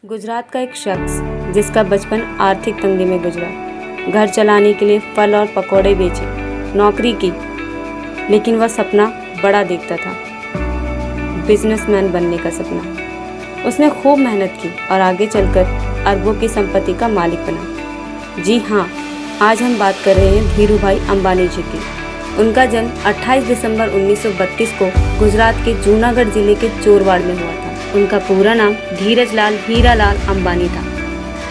गुजरात का एक शख्स जिसका बचपन आर्थिक तंगी में गुजरा, घर चलाने के लिए फल और पकौड़े बेचे, नौकरी की, लेकिन वह सपना बड़ा देखता था, बिजनेसमैन बनने का सपना। उसने खूब मेहनत की और आगे चलकर अरबों की संपत्ति का मालिक बना। जी हाँ, आज हम बात कर रहे हैं धीरूभाई अंबानी जी की। उनका जन्म 28 दिसंबर 1932 को गुजरात के जूनागढ़ जिले के चोरवाड़ में हुआ था। उनका पूरा नाम धीरजलाल हीरालाल अंबानी था।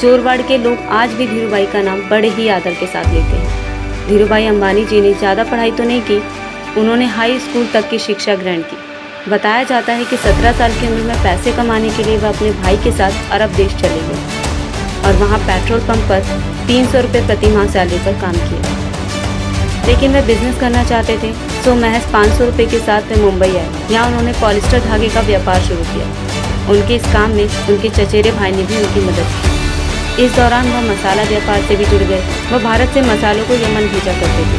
चोरवाड़ के लोग आज भी धीरूभाई का नाम बड़े ही आदर के साथ लेते हैं। धीरूभाई अंबानी जी ने ज़्यादा पढ़ाई तो नहीं की, उन्होंने हाई स्कूल तक की शिक्षा ग्रहण की। बताया जाता है कि 17 साल की उम्र में पैसे कमाने के लिए वह अपने भाई के साथ अरब देश चले गए और वहाँ पेट्रोल पंप पर 300 रुपये प्रति माह सैलरी पर काम किया। लेकिन वह बिजनेस करना चाहते थे, तो महज 500 रुपये के साथ वे मुंबई आए। यहाँ उन्होंने पॉलिस्टर धागे का व्यापार शुरू किया। उनके इस काम में उनके चचेरे भाई ने भी उनकी मदद की। इस दौरान वह मसाला व्यापार से भी जुड़ गए। वह भारत से मसालों को यमन भेजा करते थे।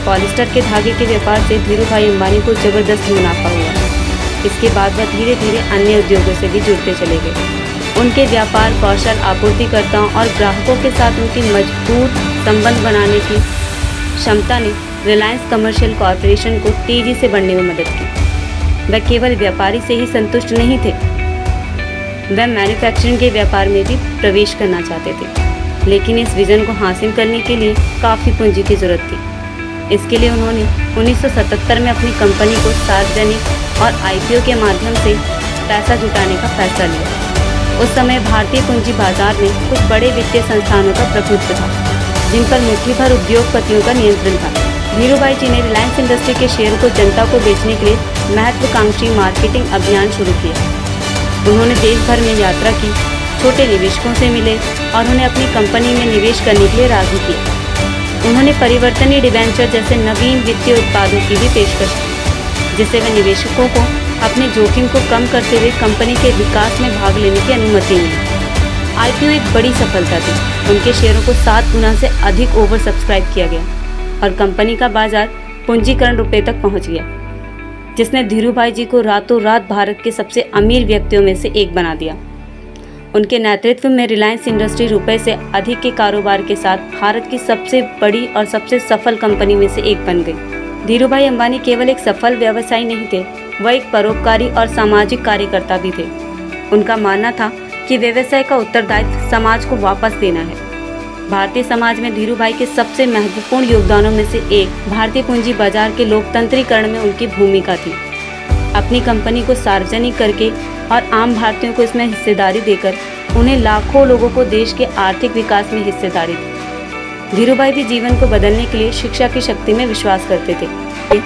पॉलिस्टर के धागे के व्यापार से धीरूभाई अंबानी को जबरदस्त मुनाफा हुआ। इसके बाद वह धीरे धीरे अन्य उद्योगों से भी जुड़ते चले गए। उनके व्यापार कौशल, आपूर्तिकर्ताओं और ग्राहकों के साथ उनकी मजबूत संबंध बनाने की क्षमता ने रिलायंस कमर्शियल कॉरपोरेशन को तेजी से बढ़ने में मदद की। वह केवल व्यापारी से ही संतुष्ट नहीं थे, वह मैन्युफैक्चरिंग के व्यापार में भी प्रवेश करना चाहते थे। लेकिन इस विजन को हासिल करने के लिए काफ़ी पूंजी की जरूरत थी। इसके लिए उन्होंने 1977 में अपनी कंपनी को सार्वजनिक और IPO के माध्यम से पैसा जुटाने का फैसला लिया। उस समय भारतीय पूंजी बाजार में कुछ बड़े वित्तीय संस्थानों का प्रभुत्व था, जिन पर मुट्ठी भर उद्योगपतियों का नियंत्रण था। धीरूभाई जी ने रिलायंस इंडस्ट्री के शेयर को जनता को बेचने के लिए महत्वाकांक्षी मार्केटिंग अभियान शुरू किया। उन्होंने देश भर में यात्रा की, छोटे निवेशकों से मिले और उन्हें अपनी कंपनी में निवेश करने के लिए राजी किया। उन्होंने परिवर्तनीय डिबेंचर जैसे नवीन वित्तीय उत्पादों की भी पेशकश की, जिससे वे निवेशकों को अपने जोखिम को कम करते हुए कंपनी के विकास में भाग लेने की अनुमति मिली। IPO एक बड़ी सफलता थी। उनके शेयरों को 7 गुना से अधिक ओवर सब्सक्राइब किया गया और कंपनी का बाजार पूंजीकरण रुपए तक पहुंच गया, जिसने धीरूभाई जी को रातों रात भारत के सबसे अमीर व्यक्तियों में से एक बना दिया। उनके नेतृत्व में रिलायंस इंडस्ट्री रुपए से अधिक के कारोबार के साथ भारत की सबसे बड़ी और सबसे सफल कंपनी में से एक बन गई। धीरूभाई अंबानी केवल एक सफल व्यवसायी नहीं थे, वह एक परोपकारी और सामाजिक कार्यकर्ता भी थे। उनका मानना था कि व्यवसाय का उत्तरदायित्व समाज को वापस देना है। भारतीय समाज में धीरूभाई के सबसे महत्वपूर्ण योगदानों में से एक भारतीय पूंजी बाजार के लोकतंत्रीकरण में उनकी भूमिका थी। अपनी कंपनी को सार्वजनिक करके और आम भारतीयों को इसमें हिस्सेदारी देकर उन्हें लाखों लोगों को देश के आर्थिक विकास में हिस्सेदारी दी। धीरूभाई भी जीवन को बदलने के लिए शिक्षा की शक्ति में विश्वास करते थे।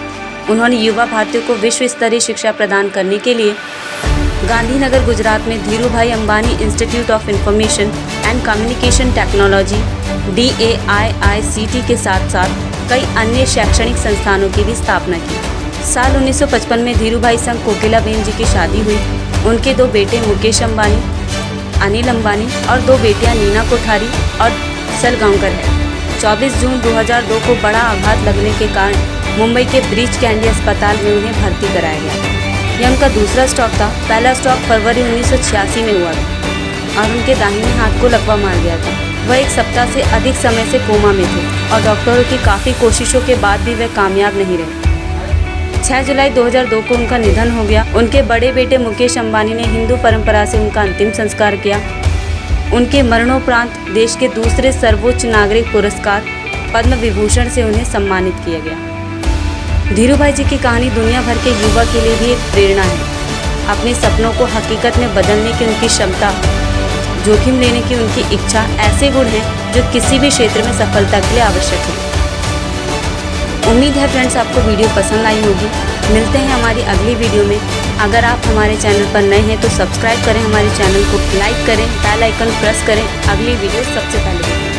उन्होंने युवा भारतीयों को विश्व स्तरीय शिक्षा प्रदान करने के लिए गांधीनगर गुजरात में Dhirubhai Ambani institute of information and communication technology DAIICT के साथ साथ कई अन्य शैक्षणिक संस्थानों की भी स्थापना की। साल 1955 में धीरूभाई संग कोकिलाबेन जी की शादी हुई। उनके 2 बेटे मुकेश अंबानी, अनिल अंबानी और 2 बेटियां नीना कोठारी और सलगांवकर है। 24 जून 2002 को बड़ा आघात लगने के कारण मुंबई के ब्रीच कैंडी अस्पताल में उन्हें भर्ती कराया गया। यह उनका दूसरा स्ट्रोक था। पहला स्ट्रोक फरवरी 1986 में हुआ था और उनके दाहिने हाथ को लकवा मार गया था। वह 1 सप्ताह से अधिक समय से कोमा में थे और डॉक्टरों की काफ़ी कोशिशों के बाद भी वह कामयाब नहीं रहे। 6 जुलाई 2002 को उनका निधन हो गया। उनके बड़े बेटे मुकेश अंबानी ने हिंदू परंपरा से उनका अंतिम संस्कार किया। उनके मरणोपरांत देश के दूसरे सर्वोच्च नागरिक पुरस्कार पद्म विभूषण से उन्हें सम्मानित किया गया। धीरूभाई जी की कहानी दुनिया भर के युवा के लिए भी एक प्रेरणा है। अपने सपनों को हकीकत में बदलने की उनकी क्षमता, जोखिम लेने की उनकी इच्छा ऐसे गुण हैं जो किसी भी क्षेत्र में सफलता के लिए आवश्यक है। उम्मीद है फ्रेंड्स आपको वीडियो पसंद आई होगी। मिलते हैं हमारी अगली वीडियो में। अगर आप हमारे चैनल पर नए हैं तो सब्सक्राइब करें, हमारे चैनल को लाइक करें, बेल आइकन प्रेस करें। अगली वीडियो सबसे पहले देखें।